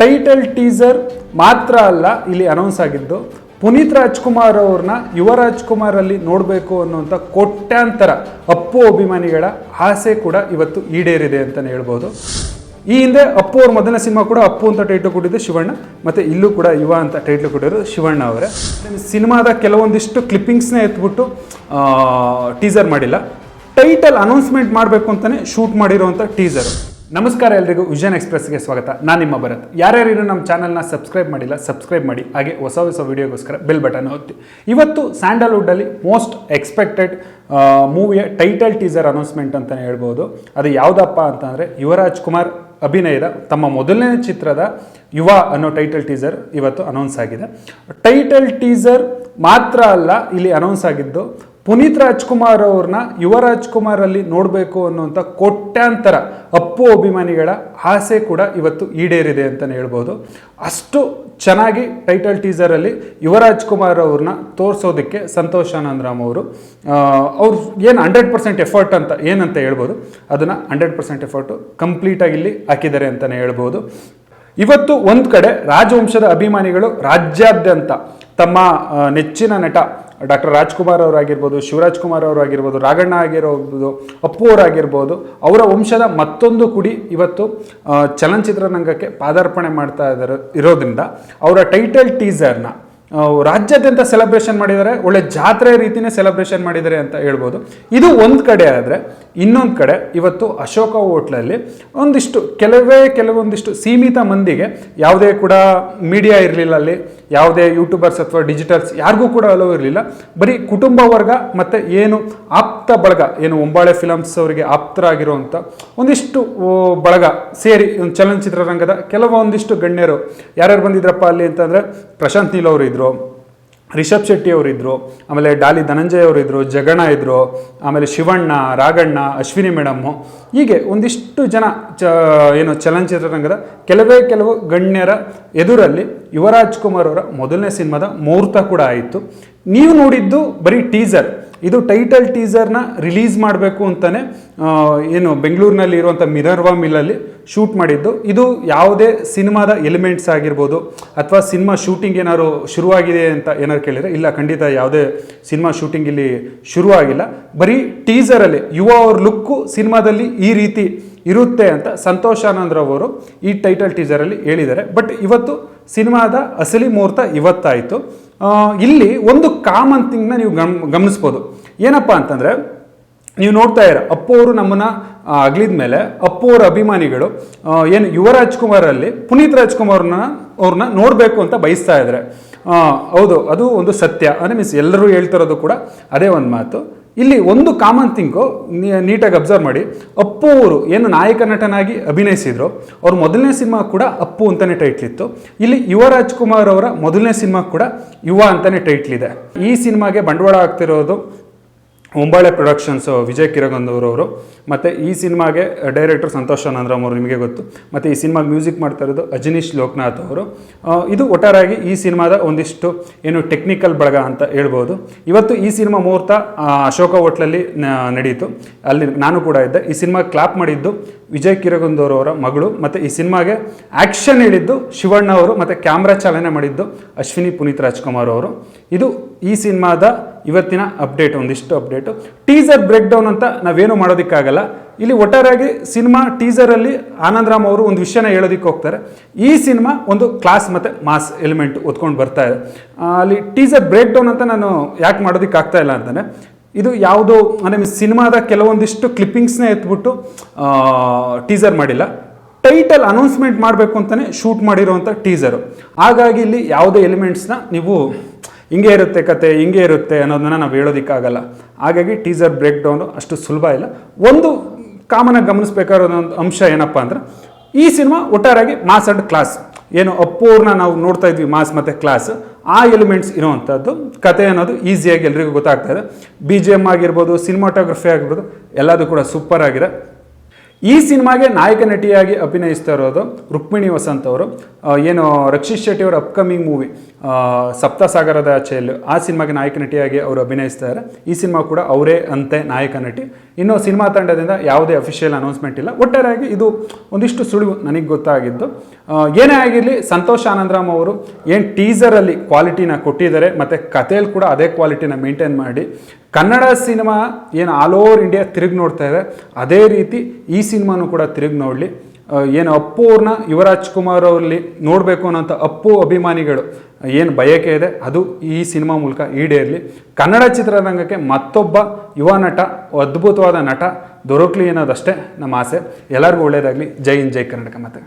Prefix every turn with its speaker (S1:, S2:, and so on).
S1: Title teaser ಮಾತ್ರ ಅಲ್ಲ ಇಲ್ಲಿ ಅನೌನ್ಸ್ ಆಗಿದ್ದು, ಪುನೀತ್ ರಾಜ್ಕುಮಾರ್ ಅವ್ರನ್ನ ಯುವರಾಜ್ಕುಮಾರ್ ಅಲ್ಲಿ ನೋಡಬೇಕು ಅನ್ನುವಂಥ ಕೋಟ್ಯಾಂತರ ಅಪ್ಪು ಅಭಿಮಾನಿಗಳ ಆಸೆ ಕೂಡ ಇವತ್ತು ಈಡೇರಿದೆ ಅಂತಲೇ ಹೇಳ್ಬೋದು. ಈ ಹಿಂದೆ ಅಪ್ಪು ಅವ್ರ ಮೊದಲನೇ ಸಿನಿಮಾ ಕೂಡ ಅಪ್ಪು ಅಂತ ಟೈಟ್ಲ್ ಕೊಟ್ಟಿದ್ದು ಶಿವಣ್ಣ, ಮತ್ತು ಇಲ್ಲೂ ಕೂಡ ಯುವ ಅಂತ ಟೈಟ್ಲ್ ಕೊಟ್ಟಿರೋದು ಶಿವಣ್ಣ ಅವರೇ. ಸಿನಿಮಾದ ಕೆಲವೊಂದಿಷ್ಟು ಕ್ಲಿಪ್ಪಿಂಗ್ಸ್ನೇ ಎತ್ಬಿಟ್ಟು ಟೀಸರ್ ಮಾಡಿಲ್ಲ, ಟೈಟಲ್ ಅನೌನ್ಸ್ಮೆಂಟ್ ಮಾಡಬೇಕು ಅಂತಲೇ ಶೂಟ್ ಮಾಡಿರೋವಂಥ ಟೀಸರ್. ನಮಸ್ಕಾರ ಎಲ್ರಿಗೂ, ವಿಷನ್ ಎಕ್ಸ್ಪ್ರೆಸ್ಗೆ ಸ್ವಾಗತ. ನಾನು ನಿಮ್ಮ ಭರತ್. ಯಾರ್ಯಾರು ನಮ್ಮ ಚಾನಲ್ನ ಸಬ್ಸ್ಕ್ರೈಬ್ ಮಾಡಿಲ್ಲ ಸಬ್ಸ್ಕ್ರೈಬ್ ಮಾಡಿ, ಹಾಗೆ ಹೊಸ ವಿಡಿಯೋಗೋಸ್ಕರ ಬೆಲ್ ಬಟನ್ ಒತ್ತಿ. ಇವತ್ತು ಸ್ಯಾಂಡಲ್ವುಡ್ಡಲ್ಲಿ ಮೋಸ್ಟ್ ಎಕ್ಸ್ಪೆಕ್ಟೆಡ್ ಮೂವಿಯ ಟೈಟಲ್ ಟೀಸರ್ ಅನೌನ್ಸ್ಮೆಂಟ್ ಅಂತಲೇ ಹೇಳ್ಬೋದು. ಅದು ಯಾವುದಪ್ಪ ಅಂತಂದರೆ ಯುವರಾಜ್ಕುಮಾರ್ ಅಭಿನಯದ ತಮ್ಮ ಮೊದಲನೇ ಚಿತ್ರದ ಯುವ ಅನ್ನೋ ಟೈಟಲ್ ಟೀಸರ್ ಇವತ್ತು ಅನೌನ್ಸ್ ಆಗಿದೆ. ಟೈಟಲ್ ಟೀಸರ್ ಮಾತ್ರ ಅಲ್ಲ ಇಲ್ಲಿ ಅನೌನ್ಸ್ ಆಗಿದ್ದು, ಪುನೀತ್ ರಾಜ್ಕುಮಾರ್ ಅವ್ರನ್ನ ಯುವರಾಜ್ಕುಮಾರ್ ಅಲ್ಲಿ ನೋಡಬೇಕು ಅನ್ನುವಂಥ ಕೋಟ್ಯಾಂತರ ಅಪ್ಪು ಅಭಿಮಾನಿಗಳ ಆಸೆ ಕೂಡ ಇವತ್ತು ಈಡೇರಿದೆ ಅಂತಲೇ ಹೇಳ್ಬೋದು. ಅಷ್ಟು ಚೆನ್ನಾಗಿ ಟೈಟಲ್ ಟೀಸರಲ್ಲಿ ಯುವರಾಜ್ಕುಮಾರ್ ಅವ್ರನ್ನ ತೋರಿಸೋದಕ್ಕೆ ಸಂತೋಷ್ ಆನಂದರಾಮ್ ಅವರು ಏನು 100% ಎಫರ್ಟ್ ಅಂತ ಏನಂತ ಹೇಳ್ಬೋದು, ಅದನ್ನು 100% ಎಫರ್ಟು ಕಂಪ್ಲೀಟಾಗಿ ಇಲ್ಲಿ ಹಾಕಿದ್ದಾರೆ ಅಂತಲೇ ಹೇಳ್ಬೋದು. ಇವತ್ತು ಒಂದು ಕಡೆ ರಾಜವಂಶದ ಅಭಿಮಾನಿಗಳು ರಾಜ್ಯಾದ್ಯಂತ ತಮ್ಮ ನೆಚ್ಚಿನ ನಟ ಡಾಕ್ಟರ್ ರಾಜ್ಕುಮಾರ್ ಅವರಾಗಿರ್ಬೋದು, ಶಿವರಾಜ್ ಕುಮಾರ್ ಅವರಾಗಿರ್ಬೋದು, ರಾಘಣ್ಣ ಆಗಿರ್ಬೋದು, ಅಪ್ಪು ಅವರಾಗಿರ್ಬೋದು, ಅವರ ವಂಶದ ಮತ್ತೊಂದು ಕುಡಿ ಇವತ್ತು ಚಲನಚಿತ್ರರಂಗಕ್ಕೆ ಪಾದಾರ್ಪಣೆ ಮಾಡ್ತಾ ಇರೋದ್ರಿಂದ ಅವರ ಟೈಟಲ್ ಟೀಸರ್ನ ರಾಜ್ಯಾದ್ಯಂತ ಸೆಲೆಬ್ರೇಷನ್ ಮಾಡಿದ್ದಾರೆ, ಒಳ್ಳೆ ಜಾತ್ರೆ ರೀತಿಯೇ ಸೆಲೆಬ್ರೇಷನ್ ಮಾಡಿದ್ದಾರೆ ಅಂತ ಹೇಳ್ಬೋದು. ಇದು ಒಂದು ಕಡೆ ಆದರೆ, ಇನ್ನೊಂದು ಕಡೆ ಇವತ್ತು ಅಶೋಕ ಹೋಟ್ಲಲ್ಲಿ ಕೆಲವೊಂದಿಷ್ಟು ಸೀಮಿತ ಮಂದಿಗೆ, ಯಾವುದೇ ಕೂಡ ಮೀಡಿಯಾ ಇರಲಿಲ್ಲ, ಅಲ್ಲಿ ಯಾವುದೇ ಯೂಟ್ಯೂಬರ್ಸ್ ಅಥವಾ ಡಿಜಿಟಲ್ಸ್ ಯಾರಿಗೂ ಕೂಡ ಅಲೋ ಇರಲಿಲ್ಲ. ಬರೀ ಕುಟುಂಬ ವರ್ಗ ಮತ್ತು ಏನು ಆಪ್ತ ಬಳಗ, ಏನು ಒಂಬಾಳೆ ಫಿಲಮ್ಸ್ ಅವರಿಗೆ ಆಪ್ತರಾಗಿರುವಂಥ ಒಂದಿಷ್ಟು ಬಳಗ ಸೇರಿ ಒಂದು ಚಲನಚಿತ್ರರಂಗದ ಕೆಲವೊಂದಿಷ್ಟು ಗಣ್ಯರು ಯಾರ್ಯಾರು ಬಂದಿದ್ರಪ್ಪ ಅಲ್ಲಿ ಅಂತಂದರೆ, ಪ್ರಶಾಂತ್ ನೀಲ್ ಅವರು ಇದ್ರು, ರಿಷಬ್ ಶೆಟ್ಟಿ ಅವರಿದ್ದರು, ಆಮೇಲೆ ಡಾಲಿ ಧನಂಜಯ್ ಅವರಿದ್ದರು, ಜಗಣ ಇದ್ದರು, ಆಮೇಲೆ ಶಿವಣ್ಣ, ರಾಘಣ್ಣ, ಅಶ್ವಿನಿ ಮೇಡಮ್ಮು, ಹೀಗೆ ಒಂದಿಷ್ಟು ಜನ ಏನು ಚಲನಚಿತ್ರರಂಗದ ಕೆಲವು ಗಣ್ಯರ ಎದುರಲ್ಲಿ ಯುವರಾಜ್ಕುಮಾರ್ ಅವರ ಮೊದಲನೇ ಸಿನಿಮಾದ ಮುಹೂರ್ತ ಕೂಡ ಆಯಿತು. ನೀವು ನೋಡಿದ್ದು ಬರೀ ಟೀಸರ್. ಇದು ಟೈಟಲ್ ಟೀಸರ್ನ ರಿಲೀಸ್ ಮಾಡಬೇಕು ಅಂತಲೇ ಏನು ಬೆಂಗಳೂರಿನಲ್ಲಿ ಇರುವಂಥ ಮಿನರ್ವಾ ಮಿಲ್ಲಲ್ಲಿ ಶೂಟ್ ಮಾಡಿದ್ದು. ಇದು ಯಾವುದೇ ಸಿನಿಮಾದ ಎಲಿಮೆಂಟ್ಸ್ ಆಗಿರ್ಬೋದು ಅಥವಾ ಸಿನಿಮಾ ಶೂಟಿಂಗ್ ಏನಾದ್ರು ಶುರುವಾಗಿದೆ ಅಂತ ಏನಾದ್ರು ಕೇಳಿದರೆ, ಇಲ್ಲ, ಖಂಡಿತ ಯಾವುದೇ ಸಿನಿಮಾ ಶೂಟಿಂಗ್ ಇಲ್ಲಿ ಶುರುವಾಗಿಲ್ಲ. ಬರೀ ಟೀಸರಲ್ಲಿ ಯುವ ಅವ್ರ ಲುಕ್ಕು ಸಿನಿಮಾದಲ್ಲಿ ಈ ರೀತಿ ಇರುತ್ತೆ ಅಂತ ಸಂತೋಷ್ ಆನಂದರಾವ್ ಅವರು ಈ ಟೈಟಲ್ ಟೀಸರಲ್ಲಿ ಹೇಳಿದ್ದಾರೆ. ಬಟ್ ಇವತ್ತು ಸಿನಿಮಾದ ಅಸಲಿ ಮುಹೂರ್ತ ಇವತ್ತಾಯಿತು. ಇಲ್ಲಿ ಒಂದು ಕಾಮನ್ ಥಿಂಗ್ನ ನೀವು ಗಮನಿಸ್ಬೋದು. ಏನಪ್ಪ ಅಂತಂದರೆ, ನೀವು ನೋಡ್ತಾ ಇರೋ ಅಪ್ಪು ಅವರು ನಮ್ಮನ್ನು ಅಗಲಿದ ಮೇಲೆ ಅಪ್ಪು ಅವರ ಅಭಿಮಾನಿಗಳು ಏನು ಯುವರಾಜ್ಕುಮಾರಲ್ಲಿ ಪುನೀತ್ ಅವ್ರನ್ನ ನೋಡಬೇಕು ಅಂತ ಬಯಸ್ತಾ ಇದ್ದಾರೆ. ಹೌದು, ಅದು ಒಂದು ಸತ್ಯ. ಅಂದರೆ ಎಲ್ಲರೂ ಹೇಳ್ತಿರೋದು ಕೂಡ ಅದೇ ಒಂದು ಮಾತು. ಇಲ್ಲಿ ಒಂದು ಕಾಮನ್ ಥಿಂಗು ನೀಟಾಗಿ ಅಬ್ಸರ್ವ್ ಮಾಡಿ. ಅಪ್ಪು ಅವರು ಏನು ನಾಯಕ ನಟನಾಗಿ ಅಭಿನಯಿಸಿದ್ರು, ಅವ್ರ ಮೊದಲನೇ ಸಿನಿಮಾ ಕೂಡ ಅಪ್ಪು ಅಂತಲೇ ಟೈಟ್ಲ್ ಇತ್ತು. ಇಲ್ಲಿ ಯುವರಾಜ್ಕುಮಾರ್ ಅವರ ಮೊದಲನೇ ಸಿನಿಮಾ ಕೂಡ ಯುವ ಅಂತಲೇ ಟೈಟ್ಲ್ ಇದೆ. ಈ ಸಿನಿಮಾಗೆ ಬಂಡವಾಳ ಆಗ್ತಿರೋದು ಒಂಬಾಳೆ ಪ್ರೊಡಕ್ಷನ್ಸ್, ವಿಜಯ್ ಕಿರಗಂದೂರವರು, ಮತ್ತು ಈ ಸಿನಿಮಾಗೆ ಡೈರೆಕ್ಟರ್ ಸಂತೋಷ್ ಆನಂದರಾಮ್ ಅವರು ನಿಮಗೆ ಗೊತ್ತು, ಮತ್ತು ಈ ಸಿನಿಮಾಗೆ ಮ್ಯೂಸಿಕ್ ಮಾಡ್ತಾ ಇರೋದು ಅಜನೀಶ್ ಲೋಕನಾಥ್ ಅವರು. ಇದು ಒಟ್ಟಾರೆಯಾಗಿ ಈ ಸಿನಿಮಾದ ಒಂದಿಷ್ಟು ಏನು ಟೆಕ್ನಿಕಲ್ ಬಳಗ ಅಂತ ಹೇಳ್ಬೋದು. ಇವತ್ತು ಈ ಸಿನಿಮಾ ಮುಹೂರ್ತ ಅಶೋಕ ಹೋಟ್ಲಲ್ಲಿ ನಡೀತು, ಅಲ್ಲಿ ನಾನು ಕೂಡ ಇದ್ದೆ. ಈ ಸಿನಿಮಾಗೆ ಕ್ಲಾಪ್ ಮಾಡಿದ್ದು ವಿಜಯ್ ಕಿರಗಂದೂರವರ ಮಗಳು, ಮತ್ತು ಈ ಸಿನಿಮಾಗೆ ಆ್ಯಕ್ಷನ್ ಹೇಳಿದ್ದು ಶಿವಣ್ಣ ಅವರು, ಮತ್ತು ಕ್ಯಾಮ್ರಾ ಚಾಲನೆ ಮಾಡಿದ್ದು ಅಶ್ವಿನಿ ಪುನೀತ್ ರಾಜ್ಕುಮಾರ್ ಅವರು. ಇದು ಈ ಸಿನಿಮಾದ ಇವತ್ತಿನ ಅಪ್ಡೇಟ್, ಒಂದಿಷ್ಟು ಅಪ್ಡೇಟು. ಟೀಸರ್ ಬ್ರೇಕ್ ಡೌನ್ ಅಂತ ನಾವೇನು ಮಾಡೋದಕ್ಕಾಗಲ್ಲ. ಇಲ್ಲಿ ಒಟ್ಟಾರೆಯಾಗಿ ಸಿನಿಮಾ ಟೀಸರಲ್ಲಿ ಆನಂದರಾಮ್ ಅವರು ಒಂದು ವಿಷಯನ ಹೇಳೋದಕ್ಕೆ ಹೋಗ್ತಾರೆ. ಈ ಸಿನಿಮಾ ಒಂದು ಕ್ಲಾಸ್ ಮತ್ತು ಮಾಸ್ ಎಲಿಮೆಂಟ್ ಹೊತ್ಕೊಂಡು ಬರ್ತಾ ಇದೆ. ಅಲ್ಲಿ ಟೀಸರ್ ಬ್ರೇಕ್ ಡೌನ್ ಅಂತ ನಾನು ಯಾಕೆ ಮಾಡೋದಕ್ಕೆ ಆಗ್ತಾ ಇಲ್ಲ ಅಂತಾನೆ, ಇದು ಯಾವುದೋ ಅಂದರೆ ಸಿನಿಮಾದ ಕೆಲವೊಂದಿಷ್ಟು ಕ್ಲಿಪ್ಪಿಂಗ್ಸ್ನೇ ಎತ್ಬಿಟ್ಟು ಟೀಸರ್ ಮಾಡಿಲ್ಲ, ಟೈಟಲ್ ಅನೌನ್ಸ್ಮೆಂಟ್ ಮಾಡಬೇಕು ಅಂತಲೇ ಶೂಟ್ ಮಾಡಿರೋವಂಥ ಟೀಸರು. ಹಾಗಾಗಿ ಇಲ್ಲಿ ಯಾವುದೇ ಎಲಿಮೆಂಟ್ಸ್ನ ನೀವು ಹಿಂಗೆ ಇರುತ್ತೆ ಕತೆ, ಹಿಂಗೆ ಇರುತ್ತೆ ಅನ್ನೋದನ್ನ ನಾವು ಹೇಳೋದಕ್ಕಾಗಲ್ಲ. ಹಾಗಾಗಿ ಟೀಸರ್ ಬ್ರೇಕ್ ಡೌನು ಅಷ್ಟು ಸುಲಭ ಇಲ್ಲ. ಒಂದು ಕಾಮನಾಗಿ ಗಮನಿಸಬೇಕಾದ ಒಂದು ಅಂಶ ಏನಪ್ಪ ಅಂದರೆ, ಈ ಸಿನಿಮಾ ಒಟ್ಟಾರೆಯಾಗಿ ಮಾಸ್ ಆ್ಯಂಡ್ ಕ್ಲಾಸ್, ಏನು ಅಪ್ಪು ಅವ್ರನ್ನ ನಾವು ನೋಡ್ತಾ ಇದ್ವಿ ಮಾಸ್ ಮತ್ತು ಕ್ಲಾಸ್, ಆ ಎಲಿಮೆಂಟ್ಸ್ ಇರೋವಂಥದ್ದು ಕತೆ ಅನ್ನೋದು ಈಸಿಯಾಗಿ ಎಲ್ರಿಗೂ ಗೊತ್ತಾಗ್ತಾ ಇದೆ. BGM ಆಗಿರ್ಬೋದು, ಸಿನಿಮಾಟೋಗ್ರಫಿ ಆಗಿರ್ಬೋದು, ಎಲ್ಲದೂ ಕೂಡ ಸೂಪರ್ ಆಗಿದೆ. ಈ ಸಿನಿಮಾಗೆ ನಾಯಕ ನಟಿಯಾಗಿ ಅಭಿನಯಿಸ್ತಾ ಇರೋದು ರುಕ್ಮಿಣಿ ವಸಂತ್ ಅವರು. ಏನು ರಕ್ಷಿತ್ ಶೆಟ್ಟಿ ಅವರ ಅಪ್ಕಮಿಂಗ್ ಮೂವಿ ಸಪ್ತಸಾಗರದ ಆಚೆಯಲ್ಲಿ, ಆ ಸಿನಿಮಾಗೆ ನಾಯಕ ನಟಿಯಾಗಿ ಅವರು ಅಭಿನಯಿಸ್ತಾರೆ. ಈ ಸಿನಿಮಾ ಕೂಡ ಅವರೇ ಅಂತೆ ನಾಯಕ ನಟಿ. ಇನ್ನು ಸಿನಿಮಾ ತಂಡದಿಂದ ಯಾವುದೇ ಅಫಿಷಿಯಲ್ ಅನೌನ್ಸ್ಮೆಂಟ್ ಇಲ್ಲ. ಒಟ್ಟಾರೆಯಾಗಿ ಇದು ಒಂದಿಷ್ಟು ಸುಳಿವು ನನಗೆ ಗೊತ್ತಾಗಿದ್ದು. ಏನೇ ಆಗಿರಲಿ, ಸಂತೋಷ್ ಆನಂದರಾಮ್ ಅವರು ಏನು ಟೀಸರಲ್ಲಿ ಕ್ವಾಲಿಟಿನ ಕೊಟ್ಟಿದ್ದಾರೆ ಮತ್ತು ಕಥೆಯಲ್ಲಿ ಕೂಡ ಅದೇ ಕ್ವಾಲಿಟಿನ ಮೇಂಟೈನ್ ಮಾಡಿ ಕನ್ನಡ ಸಿನಿಮಾ ಏನು ಆಲ್ ಓವರ್ ಇಂಡಿಯಾ ತಿರುಗಿ ನೋಡ್ತಾ ಇದೆ, ಅದೇ ರೀತಿ ಈ ಸಿನಿಮಾನು ಕೂಡ ತಿರುಗಿ ನೋಡಲಿ. ಏನು ಅಪ್ಪು ಅವ್ರನ್ನ ಯುವರಾಜ್ ಕುಮಾರ್ ಅವರಲ್ಲಿ ನೋಡಬೇಕು ಅನ್ನೋಂಥ ಅಪ್ಪು ಅಭಿಮಾನಿಗಳು ಏನು ಬಯಕೆ ಇದೆ ಅದು ಈ ಸಿನಿಮಾ ಮೂಲಕ ಈಡೇರಲಿ. ಕನ್ನಡ ಚಿತ್ರರಂಗಕ್ಕೆ ಮತ್ತೊಬ್ಬ ಯುವ ನಟ, ಅದ್ಭುತವಾದ ನಟ ದೊರಕಲಿ ಅನ್ನೋದಷ್ಟೇ ನಮ್ಮ ಆಸೆ. ಎಲ್ಲರಿಗೂ ಒಳ್ಳೆಯದಾಗಲಿ. ಜೈ ಹಿಂದ್, ಜೈ ಕರ್ನಾಟಕ. ಮತ್ತೆ